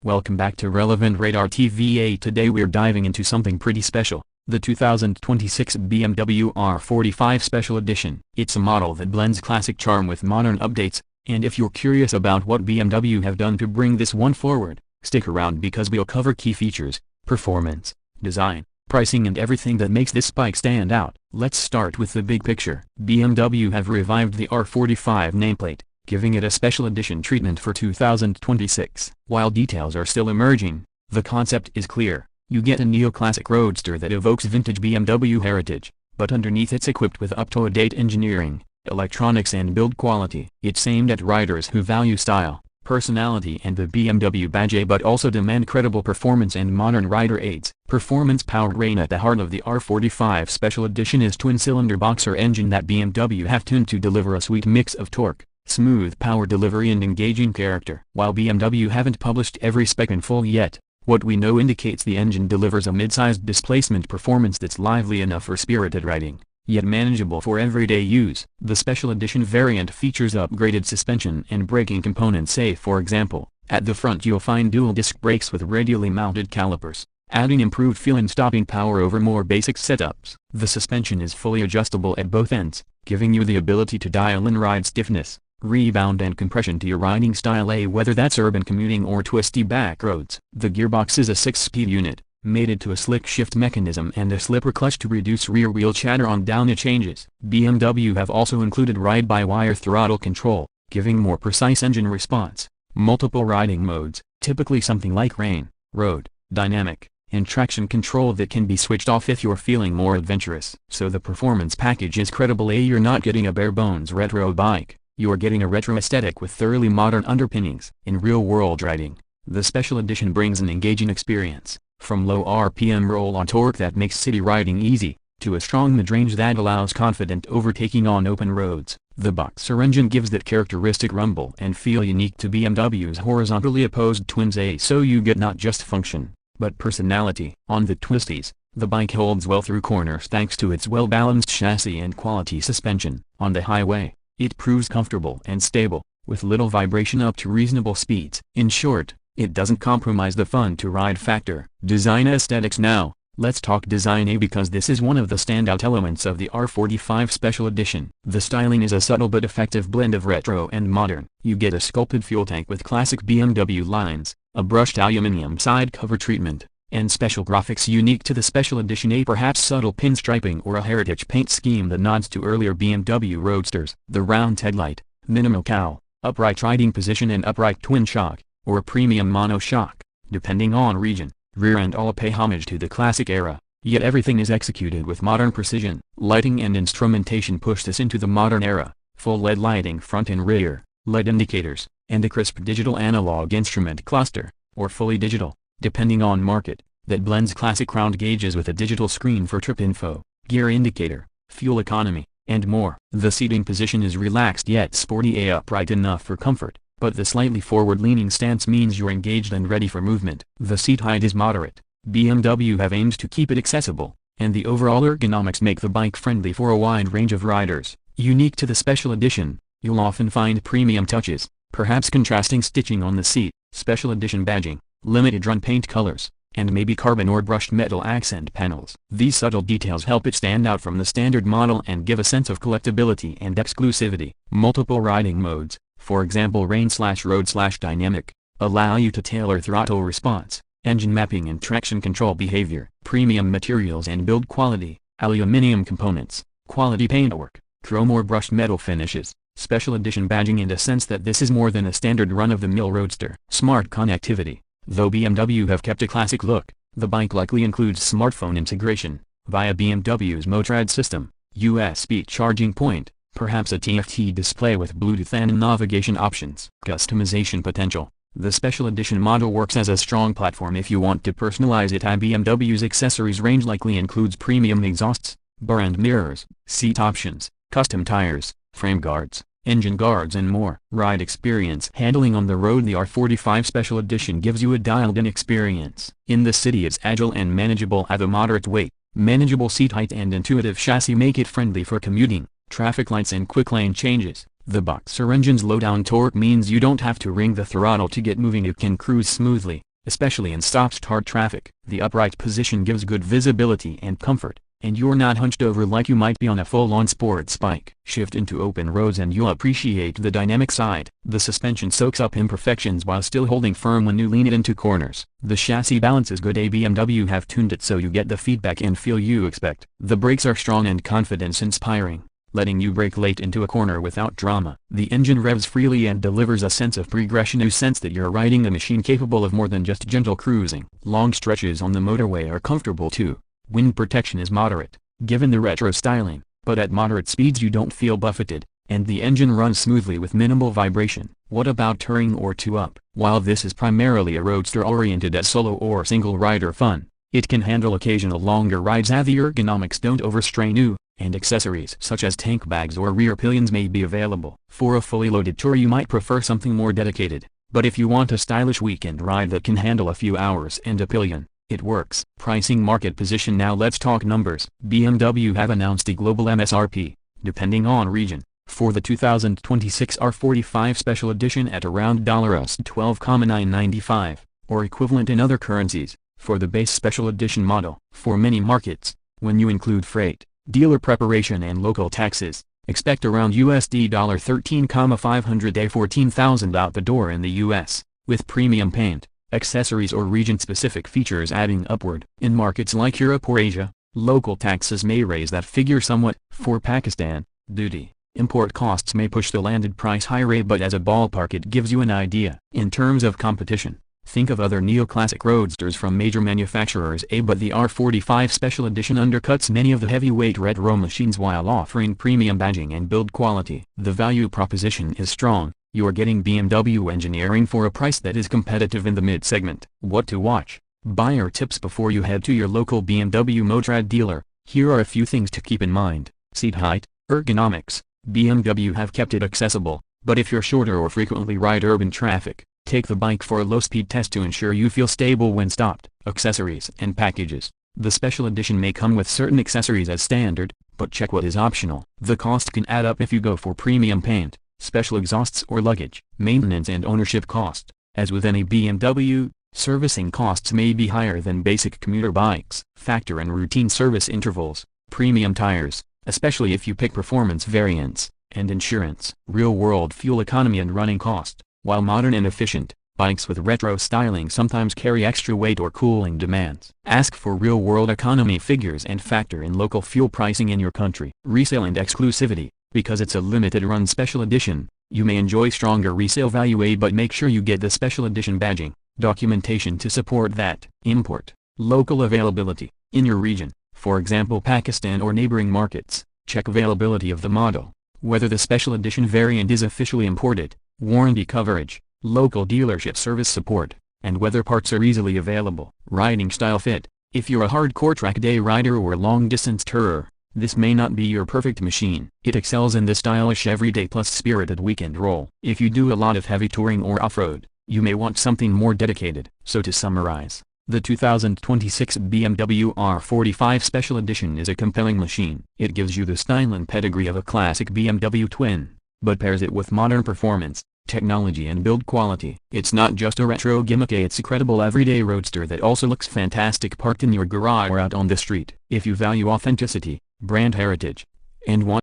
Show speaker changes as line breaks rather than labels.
Welcome back to Rev Radar TV. Today we're diving into something pretty special, the 2026 BMW R45 Special Edition. It's a model that blends classic charm with modern updates, and if you're curious about what BMW have done to bring this one forward, stick around because we'll cover key features, performance, design, pricing and everything that makes this bike stand out. Let's start with the big picture. BMW have revived the R45 nameplate, giving it a special edition treatment for 2026. While details are still emerging, the concept is clear. You get a neoclassic roadster that evokes vintage BMW heritage, but underneath it's equipped with up-to-date engineering, electronics and build quality. It's aimed at riders who value style, personality and the BMW badge but also demand credible performance and modern rider aids. Performance powertrain at the heart of the R45 Special Edition is twin-cylinder boxer engine that BMW have tuned to deliver a sweet mix of torque, smooth power delivery and engaging character. While BMW haven't published every spec in full yet, what we know indicates the engine delivers a mid-sized displacement performance that's lively enough for spirited riding, yet manageable for everyday use. The Special Edition variant features upgraded suspension and braking components. For example, at the front you'll find dual disc brakes with radially mounted calipers, adding improved feel and stopping power over more basic setups. The suspension is fully adjustable at both ends, giving you the ability to dial in ride stiffness, rebound and compression to your riding style, whether that's urban commuting or twisty back roads. The gearbox is a 6-speed unit, mated to a slick shift mechanism and a slipper clutch to reduce rear wheel chatter on downhill changes. BMW have also included ride-by-wire throttle control, giving more precise engine response. Multiple riding modes, typically something like rain, road, dynamic, and traction control that can be switched off if you're feeling more adventurous. So the performance package is credible. You're not getting a bare-bones retro bike. You're getting a retro aesthetic with thoroughly modern underpinnings. In real-world riding, the Special Edition brings an engaging experience, from low RPM roll-on torque that makes city riding easy, to a strong mid-range that allows confident overtaking on open roads. The boxer engine gives that characteristic rumble and feel unique to BMW's horizontally opposed twins. So you get not just function, but personality. On the twisties, the bike holds well through corners thanks to its well-balanced chassis and quality suspension. On the highway, it proves comfortable and stable, with little vibration up to reasonable speeds. In short, it doesn't compromise the fun-to-ride factor. Design aesthetics now. Let's talk design because this is one of the standout elements of the R45 Special Edition. The styling is a subtle but effective blend of retro and modern. You get a sculpted fuel tank with classic BMW lines, a brushed aluminum side cover treatment, and special graphics unique to the Special Edition. Perhaps subtle pinstriping or a heritage paint scheme that nods to earlier BMW roadsters. The round headlight, minimal cowl, upright riding position and upright twin shock, or premium mono shock, depending on region, rear end all pay homage to the classic era, yet everything is executed with modern precision. Lighting and instrumentation push this into the modern era. Full LED lighting front and rear, LED indicators, and a crisp digital analog instrument cluster, or fully digital, depending on market, that blends classic round gauges with a digital screen for trip info, gear indicator, fuel economy, and more. The seating position is relaxed yet sporty, upright enough for comfort, but the slightly forward-leaning stance means you're engaged and ready for movement. The seat height is moderate. BMW have aimed to keep it accessible, and the overall ergonomics make the bike friendly for a wide range of riders. Unique to the Special Edition, you'll often find premium touches, perhaps contrasting stitching on the seat, Special Edition badging, limited run paint colors, and maybe carbon or brushed metal accent panels. These subtle details help it stand out from the standard model and give a sense of collectability and exclusivity. Multiple riding modes, for example rain/road/dynamic, allow you to tailor throttle response, engine mapping and traction control behavior. Premium materials and build quality, aluminum components, quality paintwork, chrome or brushed metal finishes, Special Edition badging and a sense that this is more than a standard run-of-the-mill roadster. Smart connectivity. Though BMW have kept a classic look, the bike likely includes smartphone integration, via BMW's Motrad system, USB charging point, perhaps a TFT display with Bluetooth and navigation options. Customization potential. The Special Edition model works as a strong platform if you want to personalize it. BMW's accessories range likely includes premium exhausts, bar and mirrors, seat options, custom tires, frame guards, engine guards and more. Ride experience. Handling on the road. The R45 Special Edition gives you a dialed-in experience. In the city it's agile and manageable at a moderate weight. Manageable seat height and intuitive chassis make it friendly for commuting, traffic lights and quick lane changes. The boxer engine's low-down torque means you don't have to wring the throttle to get moving. It can cruise smoothly, especially in stop-start traffic. The upright position gives good visibility and comfort, and you're not hunched over like you might be on a full-on sports bike. Shift into open roads and you'll appreciate the dynamic side. The suspension soaks up imperfections while still holding firm when you lean it into corners. The chassis balance is good. BMW have tuned it so you get the feedback and feel you expect. The brakes are strong and confidence-inspiring, letting you brake late into a corner without drama. The engine revs freely and delivers a sense of progression. You sense that you're riding a machine capable of more than just gentle cruising. Long stretches on the motorway are comfortable too. Wind protection is moderate, given the retro styling, but at moderate speeds you don't feel buffeted, and the engine runs smoothly with minimal vibration. What about touring or two-up? While this is primarily a roadster oriented at solo or single rider fun, it can handle occasional longer rides. The ergonomics don't overstrain you, and accessories such as tank bags or rear pinions may be available. For a fully loaded tour you might prefer something more dedicated, but if you want a stylish weekend ride that can handle a few hours and a pillion, it works. Pricing market position. Now let's talk numbers. BMW have announced a global MSRP, depending on region, for the 2026 R45 Special Edition at around US $12,995, or equivalent in other currencies, for the base Special Edition model. For many markets, when you include freight, dealer preparation and local taxes, expect around USD $13,500 to $14,000 out the door in the US, with premium paint, accessories or region-specific features adding upward. In markets like Europe or Asia, local taxes may raise that figure somewhat. For Pakistan, duty, import costs may push the landed price higher, but as a ballpark it gives you an idea. In terms of competition, think of other neoclassic roadsters from major manufacturers. But the R45 Special Edition undercuts many of the heavyweight retro machines while offering premium badging and build quality. The value proposition is strong. You're getting BMW engineering for a price that is competitive in the mid-segment. What to watch? Buyer tips before you head to your local BMW Motorrad dealer. Here are a few things to keep in mind. Seat height, ergonomics. BMW have kept it accessible, but if you're shorter or frequently ride urban traffic, take the bike for a low-speed test to ensure you feel stable when stopped. Accessories and packages. The Special Edition may come with certain accessories as standard, but check what is optional. The cost can add up if you go for premium paint, special exhausts or luggage. Maintenance and ownership cost. As with any BMW, servicing costs may be higher than basic commuter bikes. Factor in routine service intervals, premium tires, especially if you pick performance variants, and insurance. Real-world fuel economy and running cost. While modern and efficient, bikes with retro styling sometimes carry extra weight or cooling demands. Ask for real-world economy figures and factor in local fuel pricing in your country. Resale and exclusivity. Because it's a limited-run Special Edition, you may enjoy stronger resale value, but make sure you get the Special Edition badging, documentation to support that. Import. Local availability. In your region, for example Pakistan or neighboring markets, check availability of the model, whether the Special Edition variant is officially imported, warranty coverage, local dealership service support, and whether parts are easily available. Riding style fit. If you're a hardcore track day rider or long-distance tourer, this may not be your perfect machine. It excels in the stylish everyday plus spirited weekend role. If you do a lot of heavy touring or off-road, you may want something more dedicated. So to summarize, the 2026 BMW R45 Special Edition is a compelling machine. It gives you the style and pedigree of a classic BMW twin, but pairs it with modern performance, technology and build quality. It's not just a retro gimmick, it's a credible everyday roadster that also looks fantastic parked in your garage or out on the street. If you value authenticity, brand heritage, and want